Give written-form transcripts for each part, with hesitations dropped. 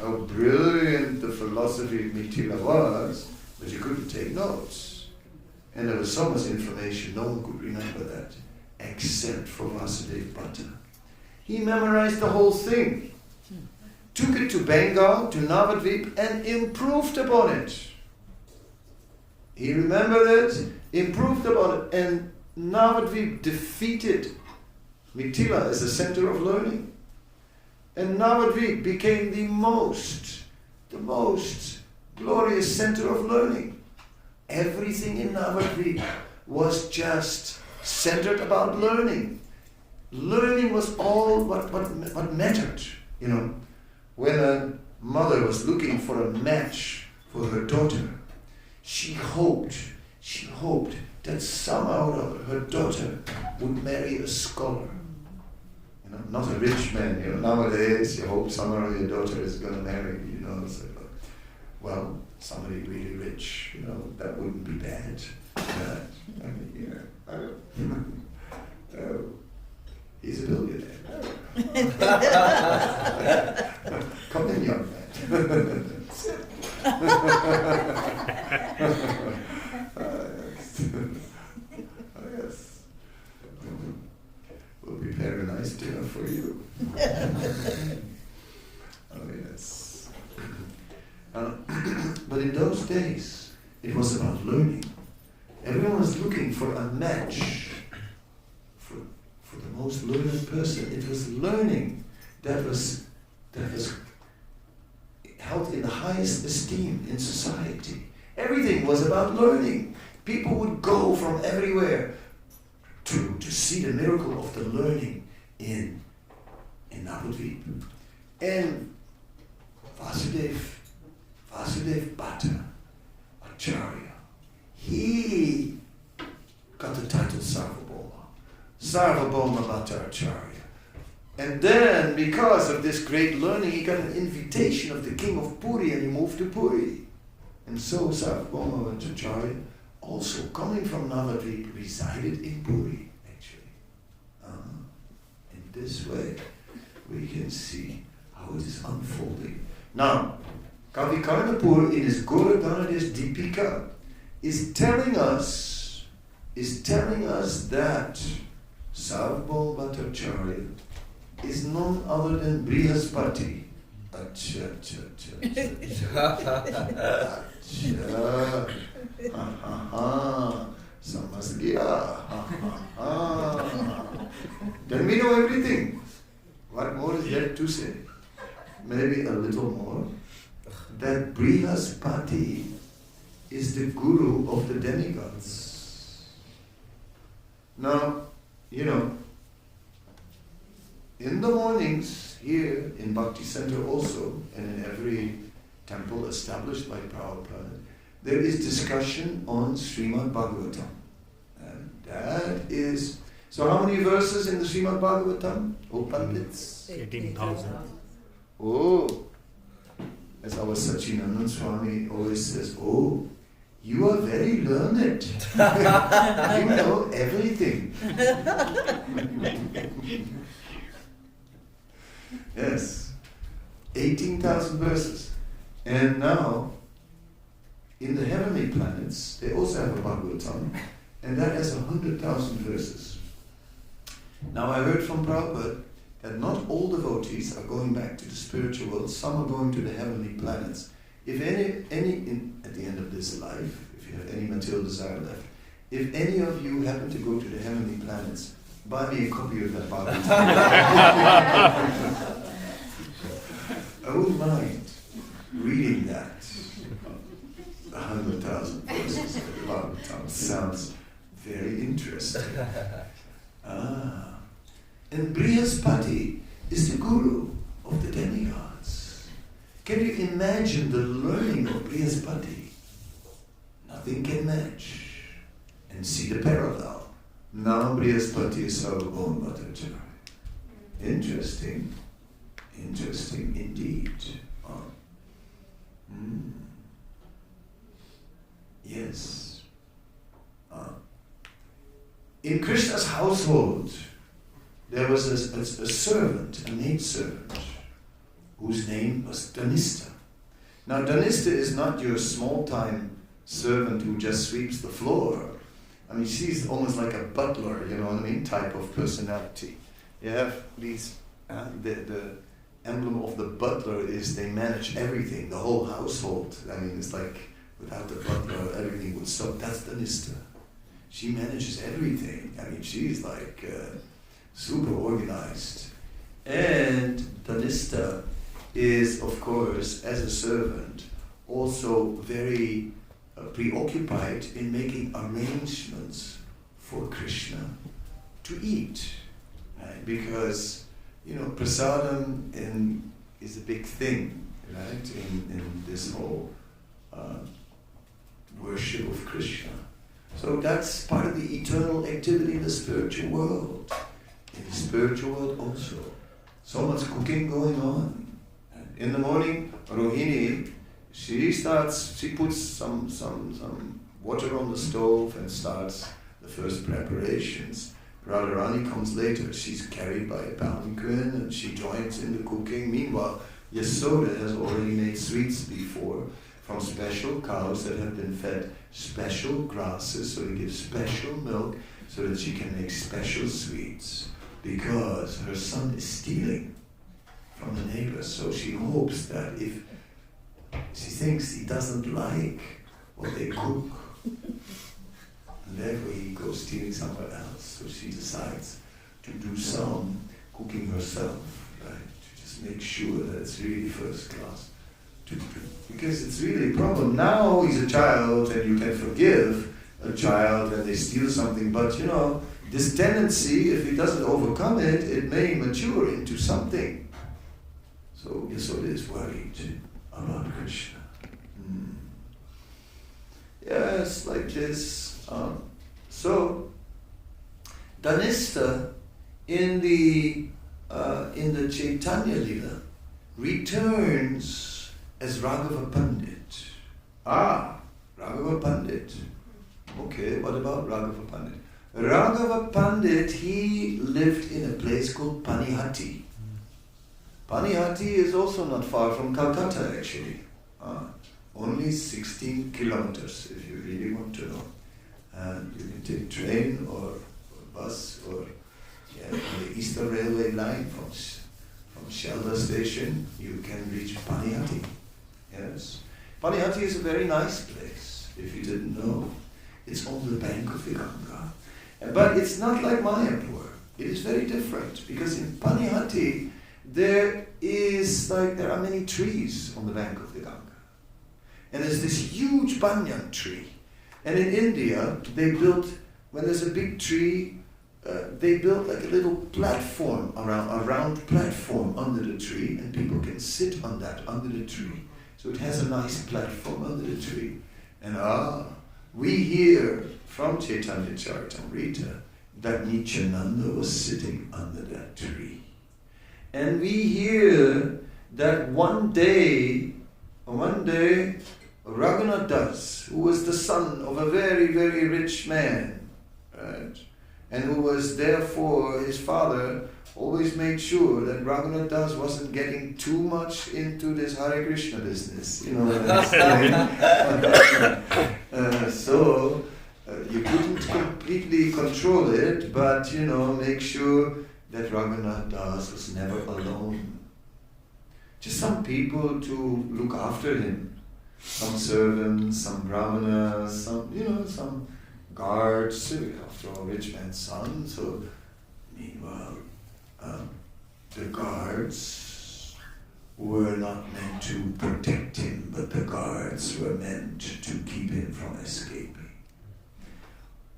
how brilliant the philosophy of Mithila was, but you couldn't take notes. And there was so much information, no one could remember that, except for Vasudeva Bhatta. He memorized the whole thing, took it to Bengal, to Navadvip, and improved upon it. He remembered it, improved upon it, and Navadvip defeated Mithila as a center of learning. And Navadvip became the most glorious center of learning. Everything in Navadvip was just centered about learning. Learning was all what mattered. You know, when a mother was looking for a match for her daughter, she hoped that somehow or other her daughter would marry a scholar. You know, not a rich man. You know, nowadays you hope somehow your daughter is going to marry. You know, so, well, somebody really rich. You know, that wouldn't be bad. I mean, he's a billionaire. Come in, young man. Yes. We'll prepare a nice dinner for you. Oh, yes. But in those days, it was about learning. Everyone was looking for a match for the most learned person. It was learning that was held in the highest esteem in society. Everything was about learning. People would go from everywhere to see the miracle of the learning in Navadvip. And Vasudeva Bhatta Acharya, he got the title Sarvabhauma Bhatta Acharya. And then, because of this great learning, he got an invitation of the king of Puri, and he moved to Puri. And so Sarvabhauma Bhatta Acharya, also coming from Navadvip, resided in Puri, actually. In this way, we can see how it is unfolding. Now, Kavi Karnapur in his Gaura Dhanades Deepika is telling us that Sarvabhauma Bhatta Acharya is none other than Brihaspati. Acha. Samajh gaya. Then we know everything. What more is there to say? Maybe a little more. That Brihaspati is the guru of the demigods. Now, you know, in the mornings here in Bhakti Center also, and in every temple established by Prabhupada, there is discussion on Srimad Bhagavatam. And that is, so how many verses in the Srimad Bhagavatam? Oh, Pandits? 18,000. Oh, as our Sachinandan Swami always says, oh, you are very learned. You know everything. Yes, 18,000 verses. And now, in the heavenly planets, they also have a Bhagavatam, and that has 100,000 verses. Now I heard from Prabhupada that not all devotees are going back to the spiritual world, some are going to the heavenly planets. If at the end of this life, if you have any material desire left, if any of you happen to go to the heavenly planets, buy me a copy of that Bhagavatam. I wouldn't mind reading that. 100,000 verses of the Bhagavatam sounds very interesting. And Brihaspati is the guru of the demigods. Can you imagine the learning of Brihaspati? Nothing can match. And see the parallel. Now Brihaspati is Sarvabhauma Bhatta Acharya. Interesting. Interesting indeed. Yes. In Krishna's household, there was a servant, a maidservant, whose name was Dhanista. Now Dhanista is not your small-time servant who just sweeps the floor. I mean, she's almost like a butler, you know what I mean, type of personality. You have these, the emblem of the butler is they manage everything, the whole household. I mean, it's like without the butler, everything would stop. That's Dhanista. She manages everything. I mean, she's like super organized. And Dhanista is, of course, as a servant, also very preoccupied in making arrangements for Krishna to eat. Right? Because, you know, prasadam is a big thing, right, in this whole worship of Krishna. So that's part of the eternal activity in the spiritual world. In the spiritual world also. So much cooking going on. In the morning, Rohini, she puts some water on the stove and starts the first preparations. Radharani comes later. She's carried by a palanquin and she joins in the cooking. Meanwhile, Yasoda has already made sweets before from special cows that have been fed special grasses, so they give special milk so that she can make special sweets, because her son is stealing from the neighbors. So she hopes that if she thinks he doesn't like what they cook, and therefore he goes stealing somewhere else. So she decides to do some cooking herself, right? To just make sure that it's really first class. Because it's really a problem. Now he's a child and you can forgive a child when they steal something, but you know, this tendency, if he doesn't overcome it, it may mature into something. So Yasoda is worried about Krishna. Yes, like this. So Dhanista in the Chaitanya Lila returns as Raghava Pandit. Raghava Pandit. Okay, what about Raghava Pandit? Raghava Pandit, he lived in a place called Panihati. Panihati is also not far from Calcutta, actually. Only 16 kilometers, if you really want to know. And you can take train or bus or on the Eastern Railway line from Shelda station, you can reach Panihati. Yes. Panihati is a very nice place, if you didn't know. It's on the bank of the Ganga. But it's not like Mayapur. It is very different, because in Panihati, there are many trees on the bank of the Ganga. And there's this huge banyan tree. And in India, when there's a big tree, they built like a little platform, a round platform under the tree, and people can sit on that under the tree. So it has a nice platform under the tree. And we hear from Chaitanya Charitamrita that Nityananda was sitting under that tree. And we hear that one day, Raghunath Das, who was the son of a very, very rich man, right? And who was therefore, his father always made sure that Raghunath Das wasn't getting too much into this Hare Krishna business, you know what I'm saying? So you couldn't completely control it, but you know, make sure that Raghunath Das was never alone. Just some people to look after him. Some servants, some brahmanas, some guards, after all, rich man's son. So, meanwhile, the guards were not meant to protect him, but the guards were meant to keep him from escaping.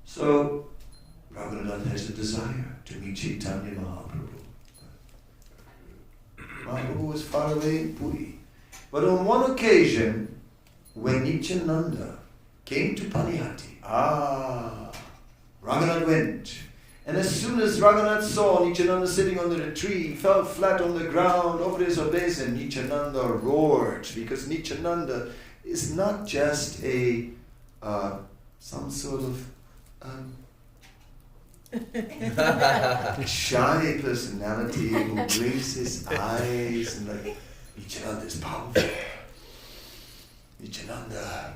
So, Raghunath has a desire to meet Chaitanya Mahaprabhu. Mahaprabhu was far away in Puri. But on one occasion, when Nityananda came to Panihati, Raghunath went. And as soon as Raghunath saw Nityananda sitting under the tree, he fell flat on the ground over his obeisance. Nityananda roared, because Nityananda is not just some sort of shy personality who blinks his eyes and like Nityananda is powerful. Nityananda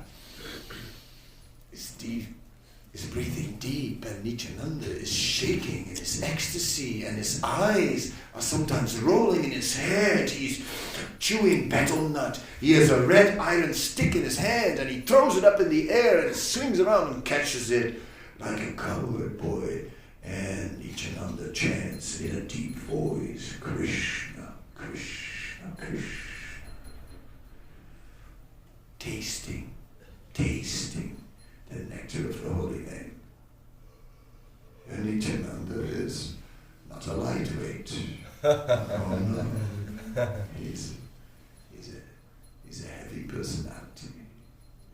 is deep, is breathing deep, and Nityananda is shaking in his ecstasy, and his eyes are sometimes rolling in his head. He's chewing betel nut. He has a red iron stick in his hand, and he throws it up in the air and swings around and catches it like a cowherd boy. And Nityananda chants in a deep voice, Krishna, Krishna, Krishna. Tasting the nectar of the holy name. And Nityananda is not a lightweight. Oh no. He's a heavy personality.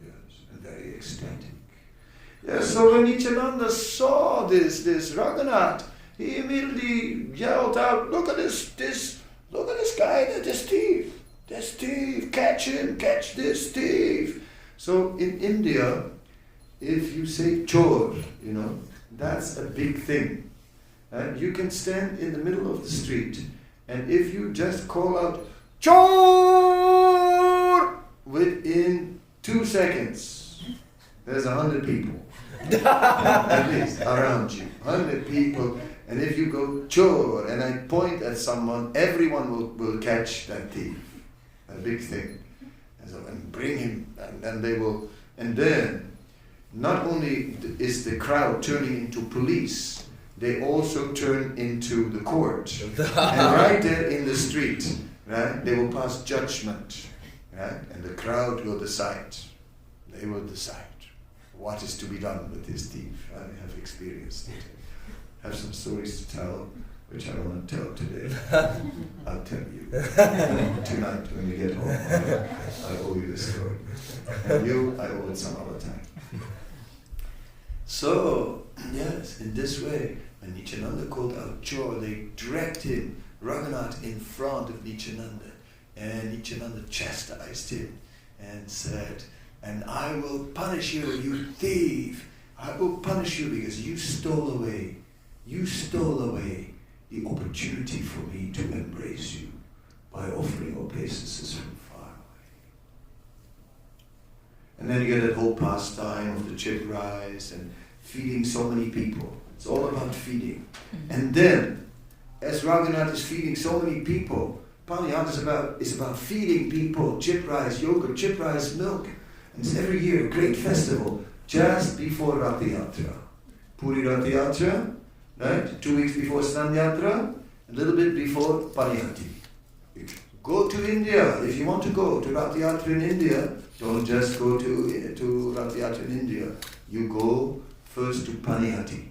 Yes, and very ecstatic. Yes, so when Nityananda saw this Raghunath, he immediately yelled out, look at this guy, this thief. This thief, catch him, catch this thief. So in India, if you say chor, that's a big thing. And you can stand in the middle of the street, and if you just call out chor, within 2 seconds, there's 100 people. At least around you. 100 people. And if you go chor and I point at someone, everyone will catch that thief. A big thing. And bring him, and they will, and then not only is the crowd turning into police, they also turn into the court. And right there in the street, right, they will pass judgment, right, and the crowd will decide. They will decide what is to be done with this thief. I have experienced it. I have some stories to tell, which I don't want to tell today. I'll tell you tonight when we get home. I owe you the story. And you, I owe it some other time. So, yes, in this way, when Nityananda called out Chor, they dragged him, Raghunath, in front of Nityananda. And Nityananda chastised him and said, and I will punish you, you thief. I will punish you because you stole away the opportunity for me to embrace you by offering obeisances from far away. And then you get that whole pastime of the chip rice and feeding so many people. It's all about feeding. And then, as Raghunath is feeding so many people, Paniyat is about feeding people chip rice, yogurt, chip rice, milk. And it's every year a great festival just before Rath Yatra. Puri Rath Yatra, right? 2 weeks before Snan Yatra, a little bit before Pariyati. Go to India. If you want to go to Rath Yatra in India, don't just go to Rath Yatra in India. You go first to Paniyati.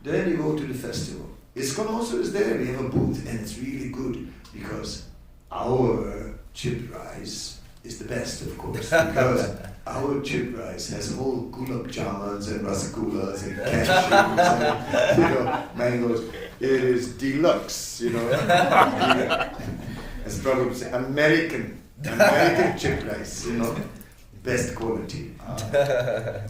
Then you go to the festival. ISKCON also is there. We have a booth and it's really good because our chip rice is the best, of course, because our chip rice has all gulab jamans and rasagullas and cashews and mangoes. It is deluxe, It's probably American chip rice, best quality.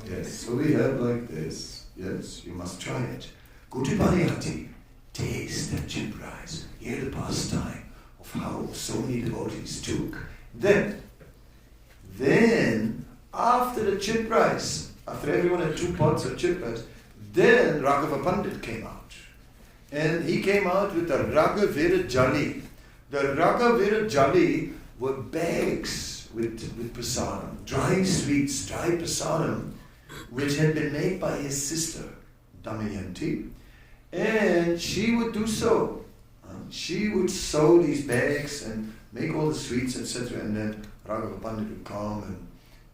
Yes, so we have like this. Yes, you must try it. Go to Pariyati, taste that chip rice, hear the pastime of how so many devotees took. Then, after the chip rice, after everyone had 2 pots of chip rice, then Raghava Pandit came out. And he came out with the Raghavira Jali. The Raghavira Jali were bags with prasadam, dry sweets, dry prasadam, which had been made by his sister, Damayanti. And she would do so. She would sew these bags and make all the sweets, etc. And then Raghava Pandit would come and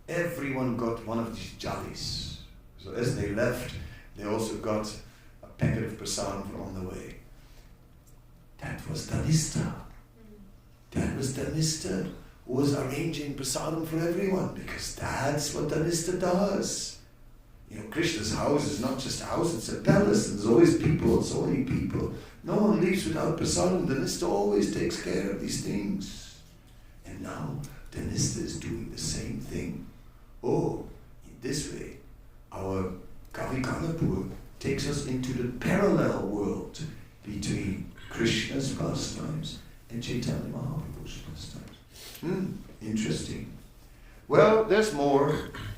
everyone got one of these jalis. So as they left, they also got a packet of prasadam on the way. That was Dhanista. That was Dhanista who was arranging prasadam for everyone because that's what Dhanista does. Krishna's house is not just a house, it's a palace. There's always people, so many people. No one leaves without prasadam. Dhanista always takes care of these things. And now Dhanista is doing the same thing. In this way, our Kavi Kanapur takes us into the parallel world between Krishna's pastimes and Chaitanya Mahaprabhu's pastimes. Interesting. Well, there's more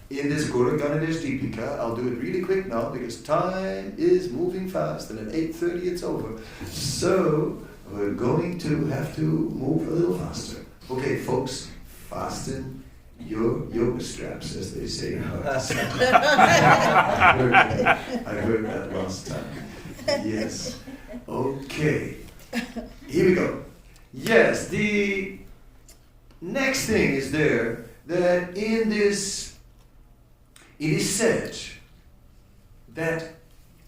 in this Gaura Ganadesh's Deepika. I'll do it really quick now because time is moving fast and at 8:30 it's over. So we're going to have to move a little faster. Okay, folks, fasten your yoga straps, as they say. I heard that last time. Yes. Okay. Here we go. Yes, the next thing is there that in this, it is said that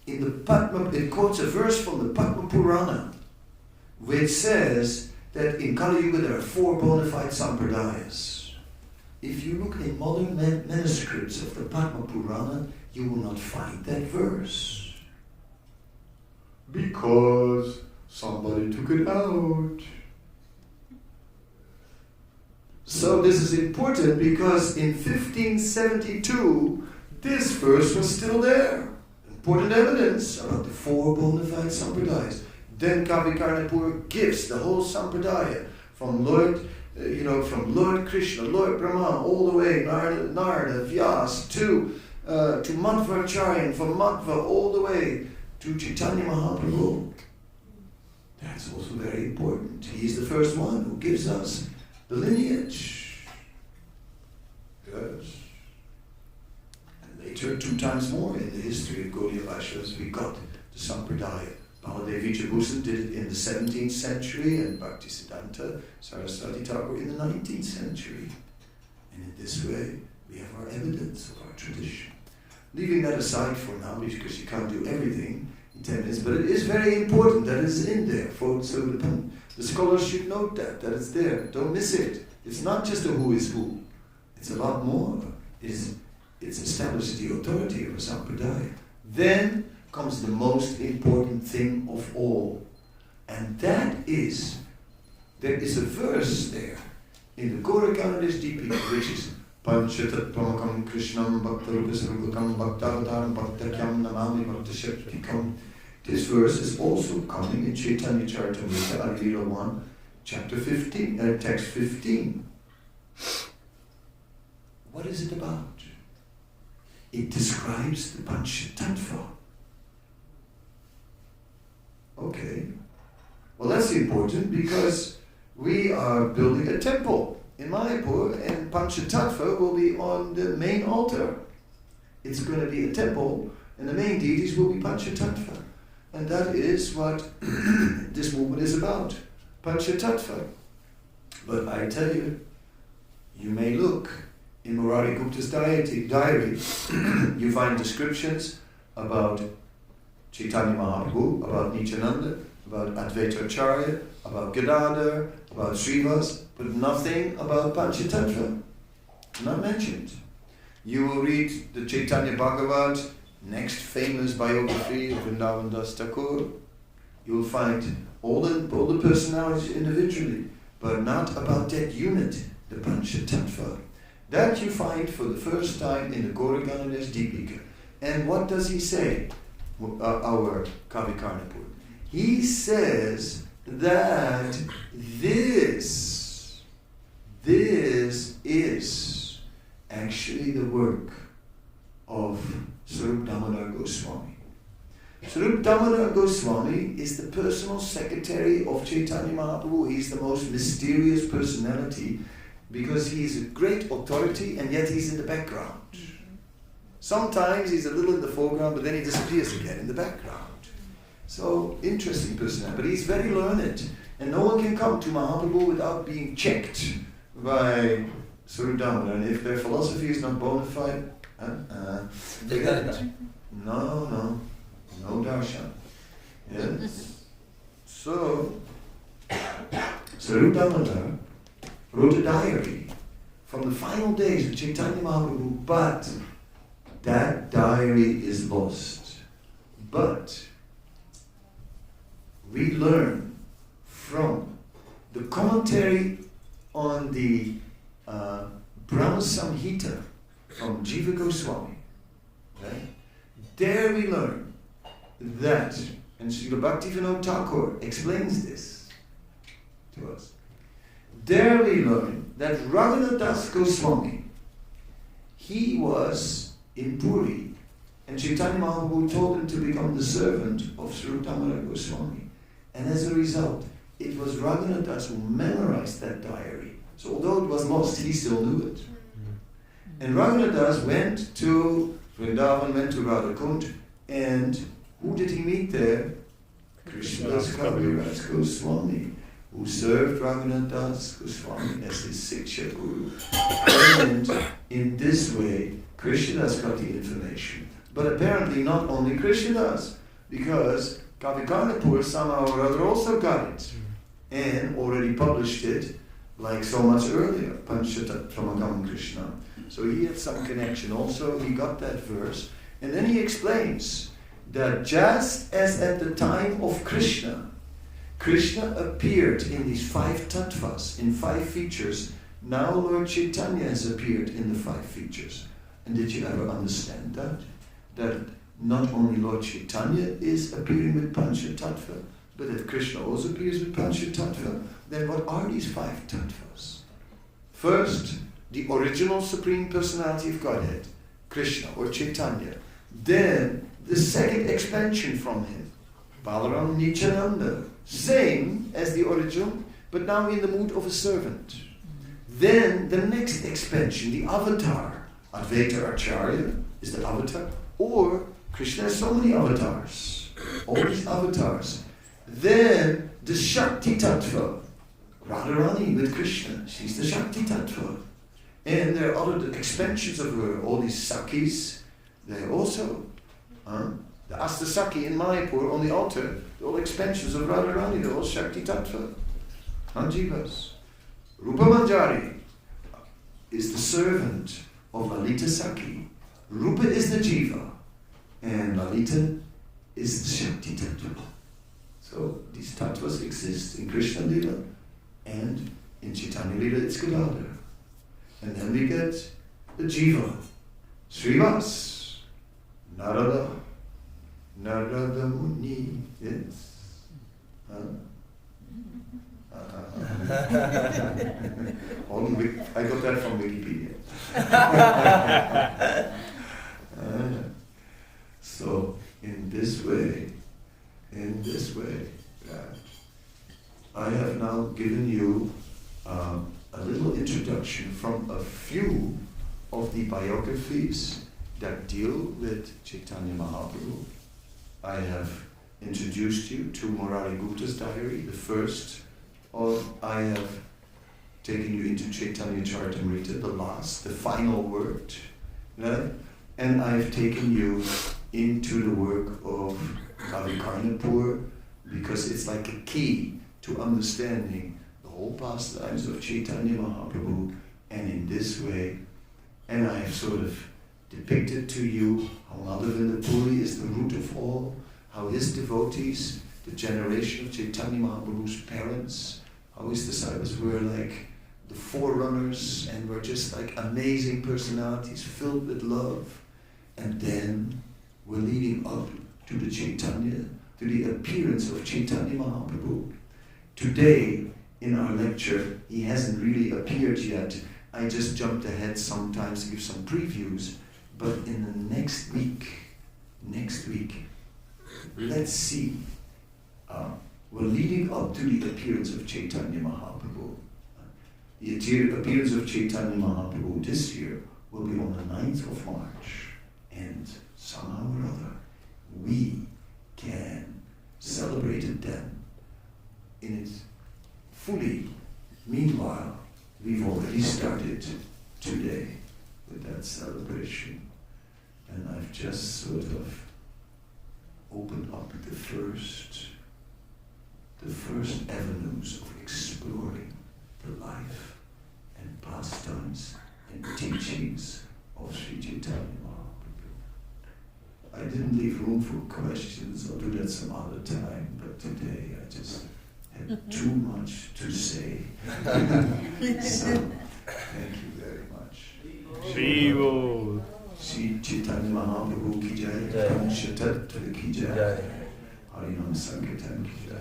in the Padma, it quotes a verse from the Padma Purana, which says that in Kali Yuga there are 4 bona fide sampradayas. If you look in modern manuscripts of the Padma Purana, you will not find that verse. Because somebody took it out. So this is important because in 1572, this verse was still there. Important evidence about the 4 bona fide sampradayas. Then Kavi Karnapur gives the whole sampradaya from Lord Krishna, Lord Brahma, all the way, Narada, Vyas, to Madhvacharya, and from Madhva all the way to Chaitanya Mahaprabhu. That's also very important. He's the first one who gives us the lineage. Yes. And later, 2 times more in the history of Gaudiya Vaishnavas, we got the Sampradaya. Baladevi Vijayabhushan did it in the 17th century, and Bhaktisiddhanta Saraswati Thakur in the 19th century. And in this way, we have our evidence of our tradition. Leaving that aside for now, because you can't do everything in 10 minutes, but it is very important that it's in there. So the scholars should note that it's there. Don't miss it. It's not just a who is who. It's a lot more. It's established the authority of a sampradaya. Then comes the most important thing of all. And that is, there is a verse there in the Gaura Ganadesh's Deepika, which is Panchatatvamakam Krishnam Bhaktarupasarvakam Bhaktavataram Bhaktakyam Namami Bhaktashatkikam. This verse is also coming in Chaitanya Charitamrita, Lila 1, chapter 15, text 15. What is it about? It describes the Panchatattva. Okay. Well, that's important because we are building a temple in Mayapur and Panchatattva will be on the main altar. It's going to be a temple and the main deities will be Panchatattva. And that is what this movement is about. Panchatattva. But I tell you, you may look in Murari Gupta's diary, you find descriptions about Chaitanya Mahaprabhu, about Nityananda, about Advaita Acharya, about Gadadhar, about Srivas, but nothing about Panchatattva. Not mentioned. You will read the Chaitanya Bhagavat, next famous biography of Vrindavan Das Thakur. You will find all the personalities individually, but not about that unit, the Panchatattva. That you find for the first time in the Gaura Ganadesh's Deepika. And what does he say? Our Kavi Karnapur. He says that this is actually the work of Swarup Damodar Goswami. Swarup Damodar Goswami is the personal secretary of Chaitanya Mahaprabhu. He's the most mysterious personality because he's a great authority and yet he's in the background. Sometimes he's a little in the foreground, but then he disappears again in the background. So, interesting personality. But he's very learned. And no one can come to Mahaprabhu without being checked by Swarup Damodar. And if their philosophy is not bona fide, forget it. No darshan. Yes. So, Swarup Damodar wrote a diary from the final days of Chaitanya Mahaprabhu, but that diary is lost. But we learn from the commentary on the Brahma Samhita from Jiva Goswami. Right? There we learn that, and Srila Bhaktivinoda Thakur explains this to us. There we learn that Raghunath Goswami, he was in Puri, and Chaitanya Mahaprabhu told him to become the servant of Sri Damodar Goswami. And as a result, it was Raghunath Das who memorized that diary. So although it was lost, he still knew it. And Raghunath Das went to Vrindavan, went to Radhakund, and who did he meet there? Krishnadas Kaviraj Goswami, who served Raghunath Das Goswami as his Siksha Guru. And in this way, Krishnadas got the information. But apparently not only Krishnadas, because Kavikarnapur somehow or other also got it, and already published it like so much earlier, Panchatattvamakam Krishna. So he had some connection also, he got that verse, and then he explains that just as at the time of Krishna, Krishna appeared in these 5 tattvas, in 5 features, now Lord Chaitanya has appeared in the 5 features. And did you ever understand that? That not only Lord Chaitanya is appearing with Panchatattva, but that Krishna also appears with Panchatattva. Then what are these 5 tattvas? First, the original Supreme Personality of Godhead, Krishna or Chaitanya. Then the second expansion from him, Balaram Nityananda, same as the original, but now in the mood of a servant. Then the next expansion, the avatar, Advaita Acharya is the avatar, or Krishna has so many avatars, all these avatars. Then the Shakti Tattva, Radharani with Krishna, she's the Shakti Tattva. And there are other expansions of her, all these Sakis, they're also. The Astasaki in Mayapur on the altar, they're all expansions of Radharani, they're all Shakti Tattva. Jivas. Rupa Manjari is the servant of Lalita Saki. Rupa is the Jiva, and Lalita is the Shakti Tattva. So these tattvas exist in Krishna Lila, and in Chaitanya Lila it's Gadadhar. And then we get the Jiva, Srivas, Narada Muni, yes. I got that from Wikipedia. So in this way, I have now given you a little introduction from a few of the biographies that deal with Chaitanya Mahaprabhu. I have introduced you to Murari Gupta's diary, the first, I have taken you into Chaitanya Charitamrita, the last, the final word, right? And I've taken you into the work of Kavikarnapur, because it's like a key to understanding the whole pastimes of Chaitanya Mahaprabhu, and in this way, and I have sort of depicted to you how Madhavendra Puri is the root of all, how his devotees, the generation of Chaitanya Mahaprabhu's parents, how his disciples were like the forerunners and were just like amazing personalities filled with love, and then we're leading up to the Chaitanya, to the appearance of Chaitanya Mahaprabhu. Today, in our lecture, he hasn't really appeared yet. I just jumped ahead sometimes to give some previews, but in the next week, let's see. We're leading up to the appearance of Chaitanya Mahaprabhu. The appearance of Chaitanya Mahaprabhu this year will be on the 9th of March, and somehow or other, we can celebrate it then in its fully. Meanwhile, we've already started today with that celebration, and I've just sort of opened up the first avenues of exploring the life and pastimes and teachings of Sri Chaitanya Mahaprabhu. I didn't leave room for questions. I'll do that some other time, but today I just had too much to say. So, thank you very much. Sri Chaitanya Mahaprabhu ki jai, Panchatattva ki jai, Harinam Sankirtan ki jai.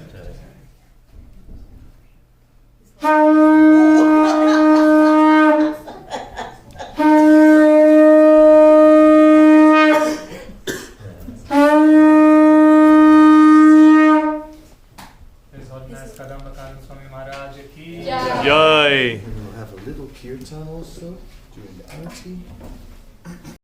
Jai. And we'll have a little kirtan also during the arati.